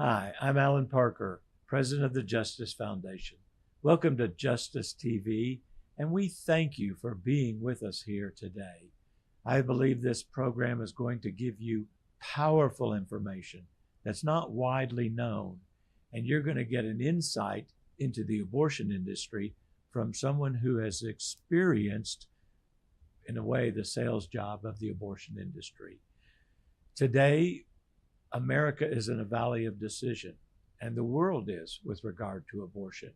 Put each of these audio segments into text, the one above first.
Hi, I'm Allan Parker, President of the Justice Foundation. Welcome to Justice TV, and we thank you for being with us here today. I believe this program is going to give you powerful information that's not widely known, and you're going to get an insight into the abortion industry from someone who has experienced, in a way, the sales job of the abortion industry. Today, America is in a valley of decision, and the world is with regard to abortion.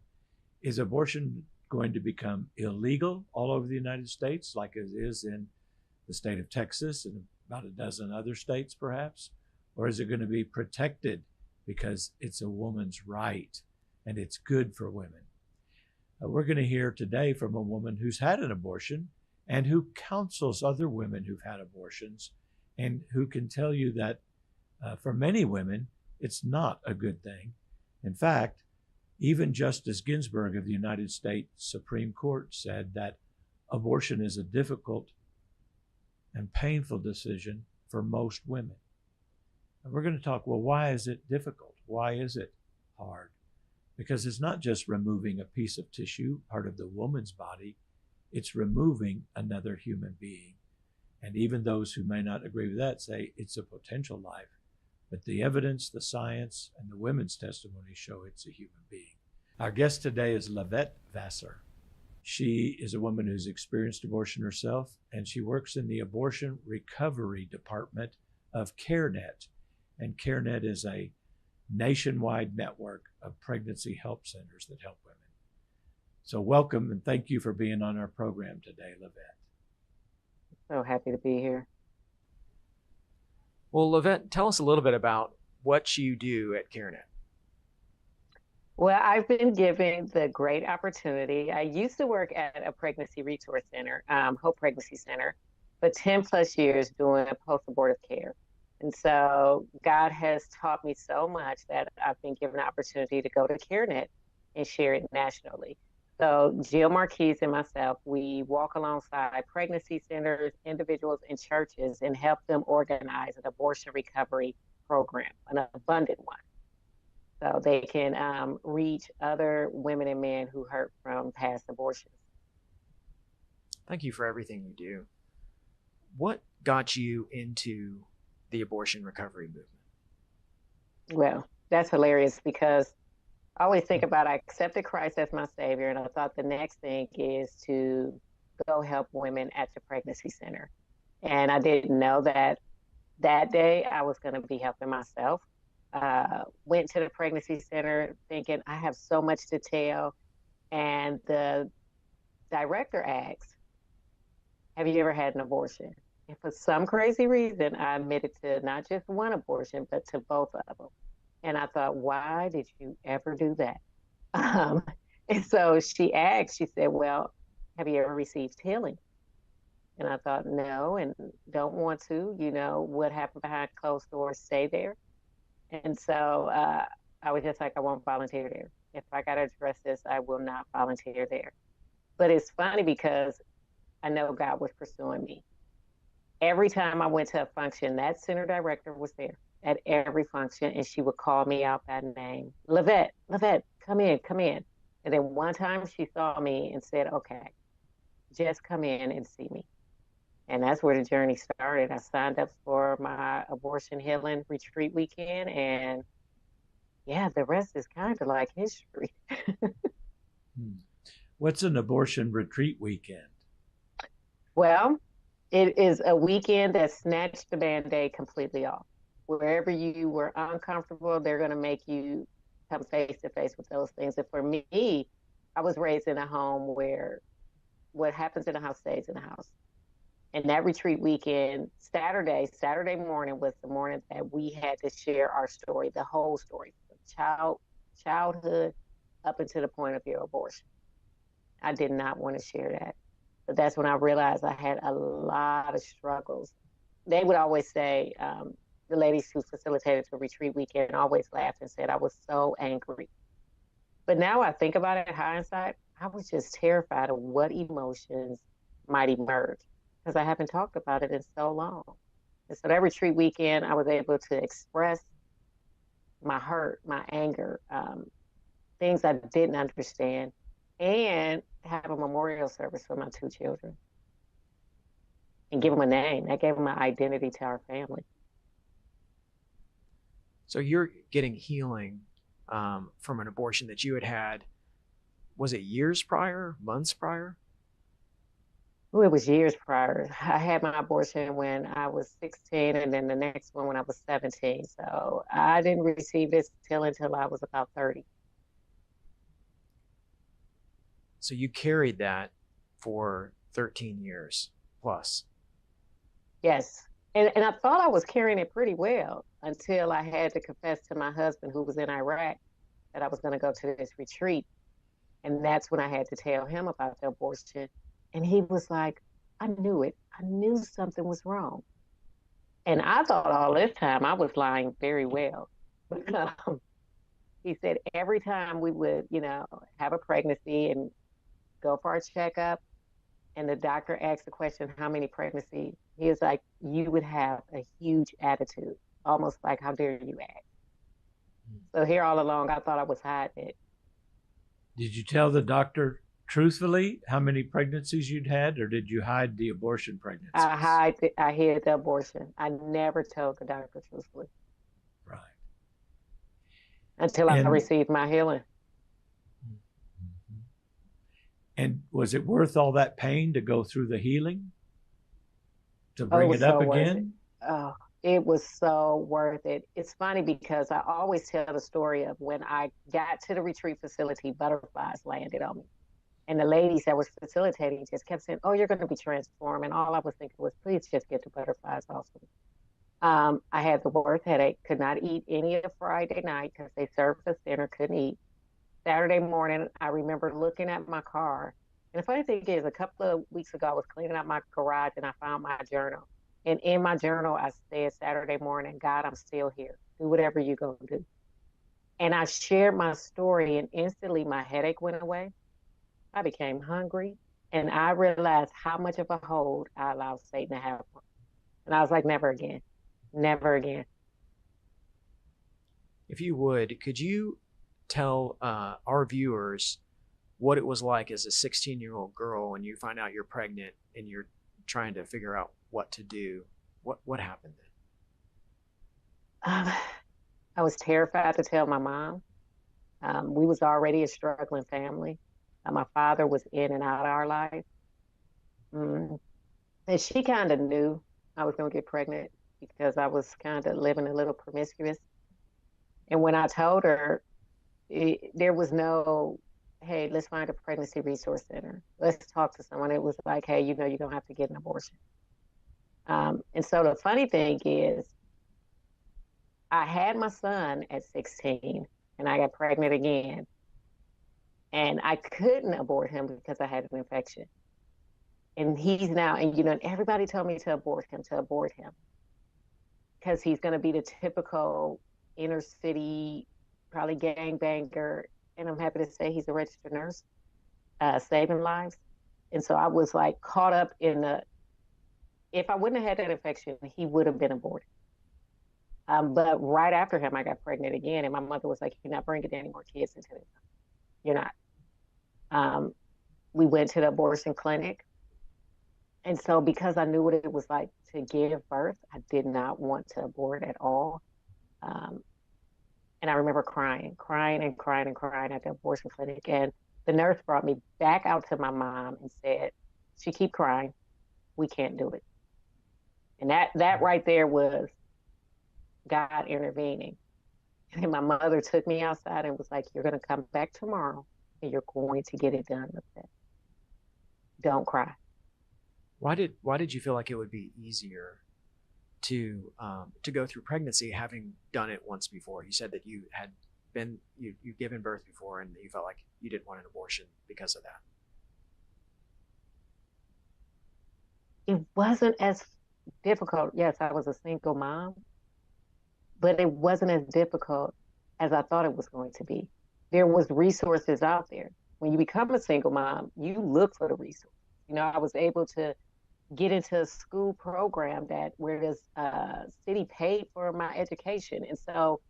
Is abortion going to become illegal all over the United States, like it is in the state of Texas and about a dozen other states, perhaps? Or is it going to be protected because it's a woman's right and it's good for women? We're going to hear today from a woman who's had an abortion and who counsels other women who've had abortions, and who can tell you that for many women, it's not a good thing. In fact, even Justice Ginsburg of the United States Supreme Court said that abortion is a difficult and painful decision for most women. And we're going to talk, well, why is it difficult? Why is it hard? Because it's not just removing a piece of tissue, part of the woman's body, it's removing another human being. And even those who may not agree with that say it's a potential life. But the evidence, the science, and the women's testimony show it's a human being. Our guest today is Lavette Vassar. She is a woman who's experienced abortion herself, and she works in the abortion recovery department of CareNet. And CareNet is a nationwide network of pregnancy help centers that help women. So welcome, and thank you for being on our program today, Lavette. So happy to be here. Well, Lavette, tell us a little bit about what you do at CareNet. Well, I've been given the great opportunity. I used to work at a pregnancy resource center, Hope Pregnancy Center, for 10 plus years doing post-abortive care. And so God has taught me so much that I've been given an opportunity to go to CareNet and share it nationally. So Jill Marquise and myself, we walk alongside pregnancy centers, individuals, and churches and help them organize an abortion recovery program, an abundant one, so they can reach other women and men who hurt from past abortions. Thank you for everything you do. What got you into the abortion recovery movement? Well, that's hilarious because I always think about I accepted Christ as my Savior, and I thought the next thing is to go help women at the pregnancy center. And I didn't know that day I was going to be helping myself. Went to the pregnancy center thinking I have so much to tell. And the director asked, have you ever had an abortion? And for some crazy reason, I admitted to not just one abortion, but to both of them. And I thought, why did you ever do that? And so she asked, she said, well, have you ever received healing? And I thought, no, and don't want to. You know, what happened behind closed doors, stay there. And so I was just like, I won't volunteer there. If I got to address this, I will not volunteer there. But it's funny because I know God was pursuing me. Every time I went to a function, that center director was there at every function, and she would call me out by name. Lavette, come in. And then one time she saw me and said, okay, just come in and see me. And that's where the journey started. I signed up for my abortion healing retreat weekend, and yeah, the rest is kind of like history. What's an abortion retreat weekend? Well, it is a weekend that snatched the Band-Aid completely off. Wherever you were uncomfortable, they're going to make you come face to face with those things. And for me, I was raised in a home where what happens in the house stays in the house. And that retreat weekend, Saturday morning was the morning that we had to share our story, the whole story, from childhood up until the point of your abortion. I did not want to share that. But that's when I realized I had a lot of struggles. They would always say, the ladies who facilitated the retreat weekend always laughed and said I was so angry. But now I think about it in hindsight, I was just terrified of what emotions might emerge because I haven't talked about it in so long. And so that retreat weekend, I was able to express my hurt, my anger, things I didn't understand, and have a memorial service for my two children and give them a name. That gave them an identity to our family. So you're getting healing from an abortion that you had, was it years prior, months prior? Ooh, it was years prior. I had my abortion when I was 16, and then the next one when I was 17. So I didn't receive this until I was about 30. So you carried that for 13 years plus. Yes. And I thought I was carrying it pretty well until I had to confess to my husband, who was in Iraq, that I was going to go to this retreat. And that's when I had to tell him about the abortion. And he was like, I knew it. I knew something was wrong. And I thought all this time I was lying very well. He said every time we would, have a pregnancy and go for our checkup, and the doctor asked the question, how many pregnancies? He was like, you would have a huge attitude, almost like, how dare you ask? So here all along, I thought I was hiding it. Did you tell the doctor truthfully how many pregnancies you'd had, or did you hide the abortion pregnancies? I hid the abortion. I never told the doctor truthfully. Right. Until I received my healing. And was it worth all that pain to go through the healing? To bring it up again? It was so worth it. It's funny because I always tell the story of when I got to the retreat facility, butterflies landed on me. And the ladies that was facilitating just kept saying, oh, you're going to be transformed. And all I was thinking was, please just get the butterflies off me. I had the worst headache, could not eat any of Friday night because they served us dinner, couldn't eat. Saturday morning, I remember looking at my car. And the funny thing is, a couple of weeks ago, I was cleaning out my garage and I found my journal. And in my journal, I said Saturday morning, God, I'm still here. Do whatever you're going to do. And I shared my story, and instantly my headache went away. I became hungry, and I realized how much of a hold I allowed Satan to have. And I was like, never again. Never again. If you would, could you tell our viewers what it was like as a 16-year-old girl when you find out you're pregnant and you're trying to figure out what to do? What happened then? I was terrified to tell my mom. We was already a struggling family. My father was in and out of our life. And she kind of knew I was going to get pregnant because I was kind of living a little promiscuous. And when I told her, there was no, hey, let's find a pregnancy resource center. Let's talk to someone. It was like, hey, you're going to have to get an abortion. And so the funny thing is, I had my son at 16 and I got pregnant again. And I couldn't abort him because I had an infection. And he's now, and everybody told me to abort him. Because he's going to be the typical inner city, probably gangbanger. And I'm happy to say he's a registered nurse, saving lives. And so I was like caught up in if I wouldn't have had that infection, he would have been aborted. But right after him, I got pregnant again. And my mother was like, you're not bringing any more kids into this. You're not. We went to the abortion clinic. And so because I knew what it was like to give birth, I did not want to abort at all. And I remember crying at the abortion clinic. And the nurse brought me back out to my mom and said, she keep crying. We can't do it. And that right there was God intervening. And my mother took me outside and was like, you're going to come back tomorrow and you're going to get it done with that. Don't cry. Why did you feel like it would be easier to go through pregnancy having done it once before? You said that you had you'd given birth before and you felt like you didn't want an abortion because of that. It wasn't as difficult. Yes, I was a single mom, but it wasn't as difficult as I thought it was going to be. There was resources out there. When you become a single mom, you look for the resources. I was able to get into a school program where the city paid for my education. And so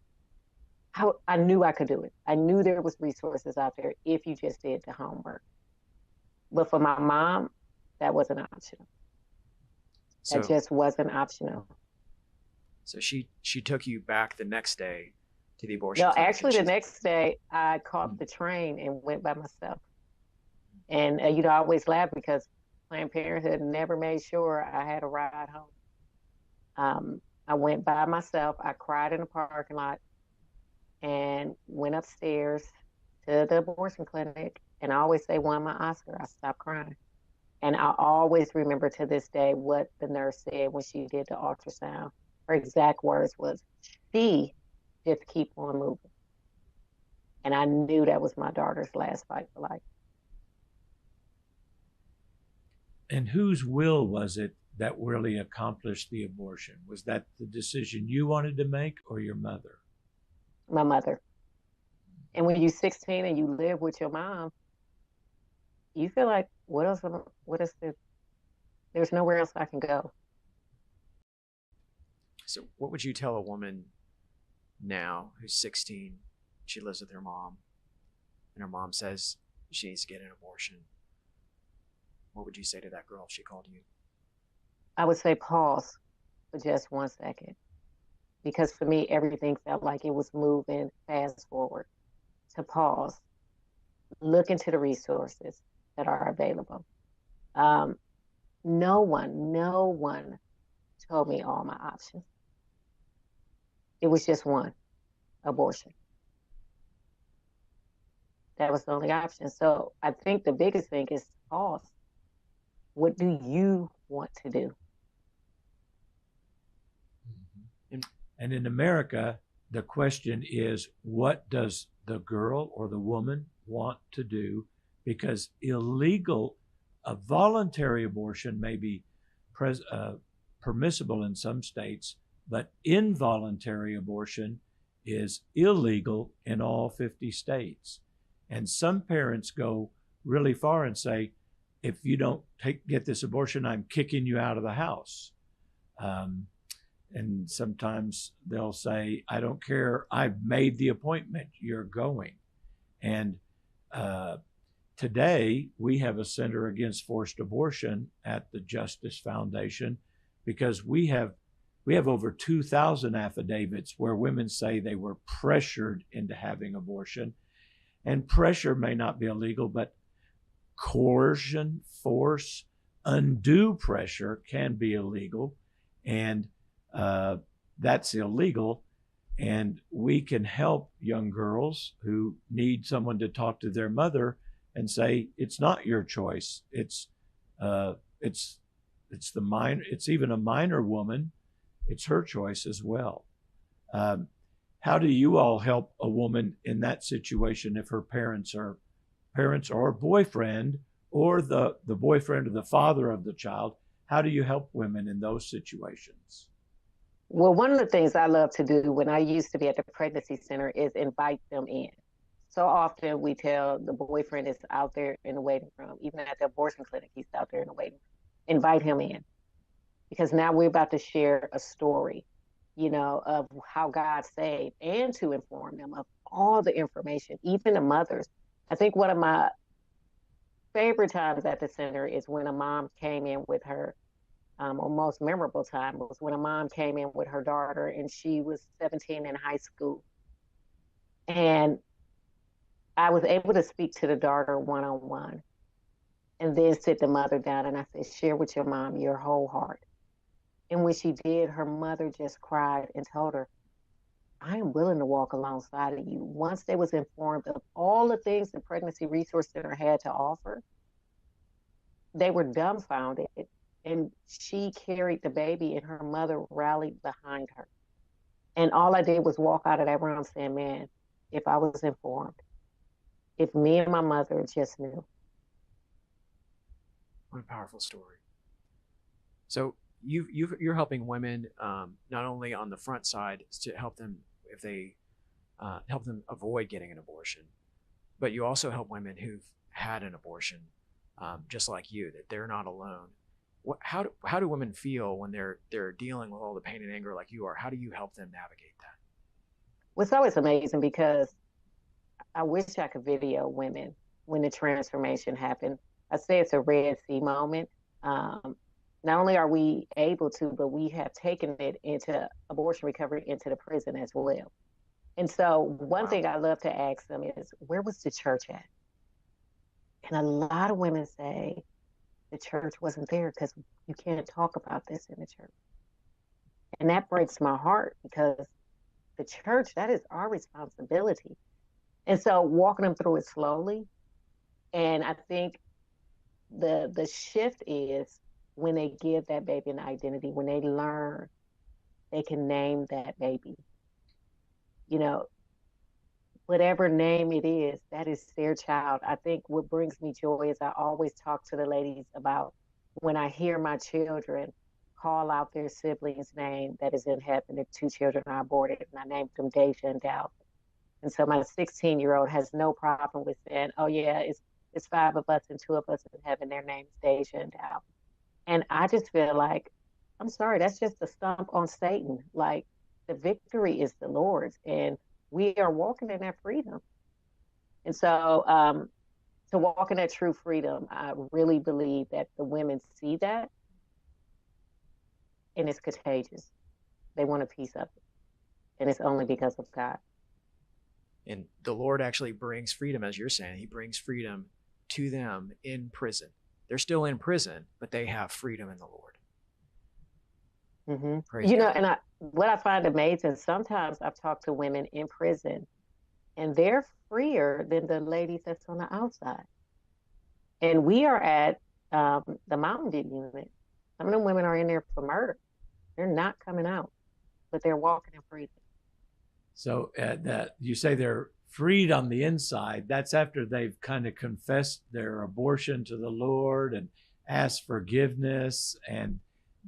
I knew I could do it. I knew there was resources out there if you just did the homework. But for my mom, that wasn't optional. That So just wasn't optional. so she took you back the next day to the abortion No, clinic. actually, the next day I caught the train and went by myself. And I always laugh because Planned Parenthood never made sure I had a ride home. I went by myself. I cried in the parking lot and went upstairs to the abortion clinic. And I always say, won my Oscar. I stopped crying. And I always remember to this day what the nurse said when she did the ultrasound. Her exact words was, "She just keep on moving." And I knew that was my daughter's last fight for life. And whose will was it that really accomplished the abortion? Was that the decision you wanted to make or your mother? My mother. And when you're 16 and you live with your mom, you feel like, there's nowhere else I can go. So what would you tell a woman now who's 16, she lives with her mom, and her mom says she needs to get an abortion? What would you say to that girl if she called you? I would say pause for just 1 second. Because for me, everything felt like it was moving fast forward. To pause, look into the resources that are available. No one told me all my options. It was just one, abortion. That was the only option. So I think the biggest thing is pause. What do you want to do? And in America, the question is, what does the girl or the woman want to do? Because a voluntary abortion may be permissible in some states, but involuntary abortion is illegal in all 50 states. And some parents go really far and say, if you don't get this abortion, I'm kicking you out of the house. And sometimes they'll say, I don't care, I've made the appointment, you're going. And today we have a Center Against Forced Abortion at the Justice Foundation because we have over 2,000 affidavits where women say they were pressured into having abortion. And pressure may not be illegal, but coercion, force, undue pressure can be illegal. And that's illegal. And we can help young girls who need someone to talk to their mother and say, it's not your choice. It's even a minor woman. It's her choice as well. How do you all help a woman in that situation if her parents or boyfriend or the boyfriend or the father of the child? How do you help women in those situations? Well, one of the things I love to do when I used to be at the pregnancy center is invite them in. So often we tell the boyfriend is out there in the waiting room, even at the abortion clinic, he's out there in the waiting room. Invite him in. Because now we're about to share a story, of how God saved, and to inform them of all the information, even the mothers. I think one of my favorite times at the center is when a mom came in with her, or most memorable time was when a mom came in with her daughter and she was 17 in high school. And I was able to speak to the daughter one-on-one and then sit the mother down and I said, share with your mom your whole heart. And when she did, her mother just cried and told her, I am willing to walk alongside of you. Once they was informed of all the things the Pregnancy Resource Center had to offer, they were dumbfounded. And she carried the baby and her mother rallied behind her. And all I did was walk out of that room saying, man, if I was informed, if me and my mother just knew. What a powerful story. So you're helping women not only on the front side to help them if they help them avoid getting an abortion, but you also help women who've had an abortion, just like you, that they're not alone. How do women feel when they're dealing with all the pain and anger like you are? How do you help them navigate that? It's always amazing because I wish I could video women when the transformation happened. I say it's a Red Sea moment. Not only are we able to, but we have taken it into abortion recovery into the prison as well. And so one thing I love to ask them is, where was the church at? And a lot of women say the church wasn't there because you can't talk about this in the church. And that breaks my heart because the church, that is our responsibility. And so walking them through it slowly. And I think the shift is when they give that baby an identity, when they learn they can name that baby. You know, whatever name it is, that is their child. I think what brings me joy is I always talk to the ladies about when I hear my children call out their sibling's name that is in heaven. The two children are aborted, and I named them Deja and Dalvin. And so my 16-year-old has no problem with saying, oh, yeah, it's 5 of us and 2 of us in heaven. Their names Deja and Dalvin. And I just feel like, I'm sorry, that's just a stump on Satan. Like, the victory is the Lord's, and we are walking in that freedom. And so to walk in that true freedom, I really believe that the women see that, and it's contagious. They want a piece of it, and it's only because of God. And the Lord actually brings freedom, as you're saying. He brings freedom to them in prison. They're still in prison, but they have freedom in the Lord. Mm-hmm. You know, and what I find amazing, sometimes I've talked to women in prison, and they're freer than the ladies that's on the outside. And we are at the Mountain View unit. Some of them women are in there for murder. They're not coming out, but they're walking in freedom. So that you say they're freed on the inside. That's after they've kind of confessed their abortion to the Lord and asked forgiveness, and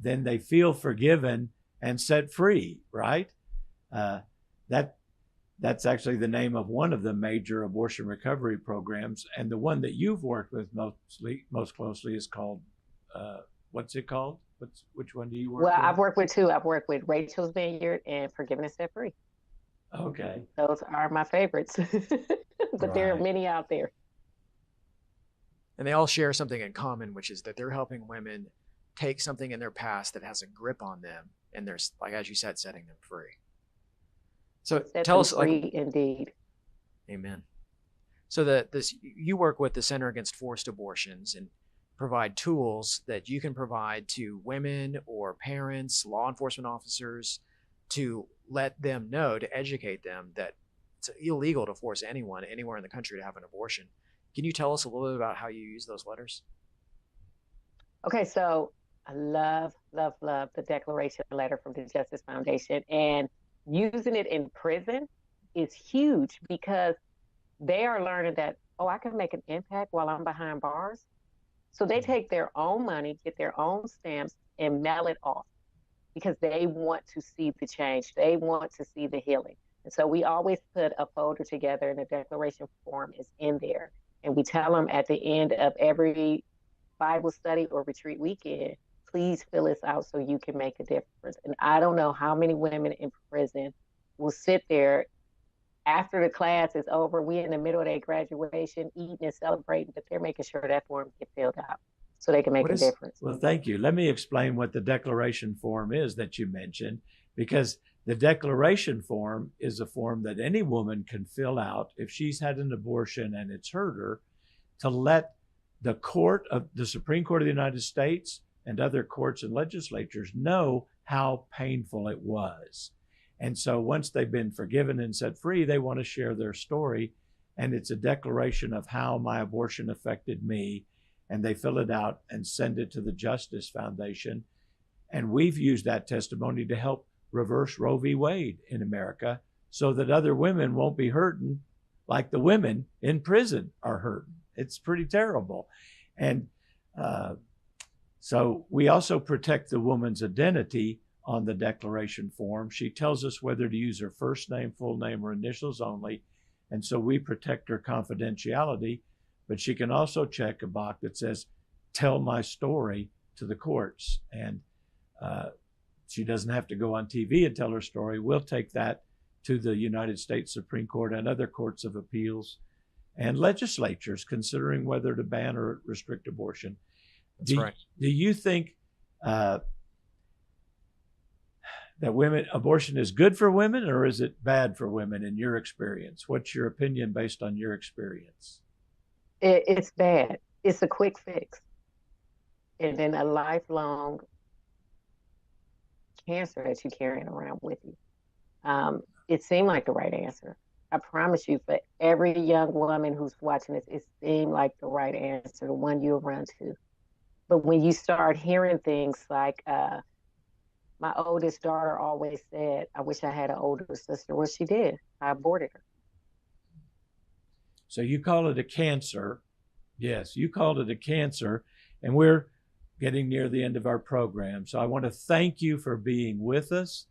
then they feel forgiven and set free, right? That's actually the name of one of the major abortion recovery programs, and the one that you've worked with most closely is called, what's it called? Which one do you work with? Well, I've worked with 2. I've worked with Rachel's Vineyard and Forgiveness Set Free. Okay. Those are my favorites, but there are many out there. And they all share something in common, which is that they're helping women take something in their past that has a grip on them, and there's, like, as you said, setting them free. So tell us, free, indeed. Amen. So you work with the Center Against Forced Abortions and provide tools that you can provide to women or parents, law enforcement officers, to let them know, to educate them that it's illegal to force anyone anywhere in the country to have an abortion. Can you tell us a little bit about how you use those letters? Okay, so I love the declaration letter from the Justice Foundation, and using it in prison is huge because they are learning that, I can make an impact while I'm behind bars. So they take their own money, get their own stamps, and mail it off because they want to see the change. They want to see the healing. And so we always put a folder together, and the declaration form is in there. And we tell them at the end of every Bible study or retreat weekend, please fill this out so you can make a difference. And I don't know how many women in prison will sit there after the class is over. We in the middle of their graduation, eating and celebrating, but they're making sure that form gets filled out so they can make a difference. Well, thank you. Let me explain what the declaration form is that you mentioned, because the declaration form is a form that any woman can fill out if she's had an abortion and it's hurt her, to let the Supreme Court of the United States and other courts and legislatures know how painful it was. And so once they've been forgiven and set free, they want to share their story. And it's a declaration of how my abortion affected me. And they fill it out and send it to the Justice Foundation. And we've used that testimony to help reverse Roe v. Wade in America so that other women won't be hurting like the women in prison are hurting. It's pretty terrible. And so we also protect the woman's identity on the declaration form. She tells us whether to use her first name, full name, or initials only. And so we protect her confidentiality, but she can also check a box that says, tell my story to the courts. And she doesn't have to go on TV and tell her story. We'll take that to the United States Supreme Court and other courts of appeals and legislatures considering whether to ban or restrict abortion. That's right. Do you think that abortion is good for women, or is it bad for women in your experience? What's your opinion based on your experience? It's bad. It's a quick fix. And then a lifelong cancer that you're carrying around with you. It seemed like the right answer. I promise you, for every young woman who's watching this, it seemed like the right answer, the one you'll run to. But when you start hearing things like, my oldest daughter always said, I wish I had an older sister. Well, she did. I aborted her. So you call it a cancer. Yes, you called it a cancer. And we're getting near the end of our program. So I want to thank you for being with us.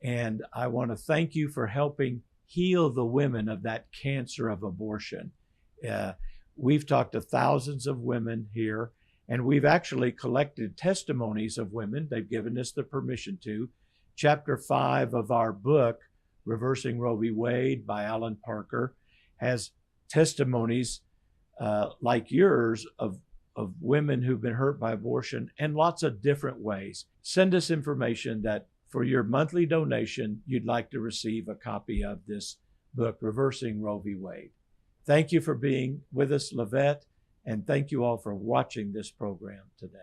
And I want to thank you for helping heal the women of that cancer of abortion. We've talked to thousands of women here, and we've actually collected testimonies of women. They've given us the permission to. Chapter 5 of our book, Reversing Roe v. Wade by Allan Parker, has testimonies like yours of women who've been hurt by abortion in lots of different ways. Send us information that for your monthly donation, you'd like to receive a copy of this book, Reversing Roe v. Wade. Thank you for being with us, Lavette, and thank you all for watching this program today.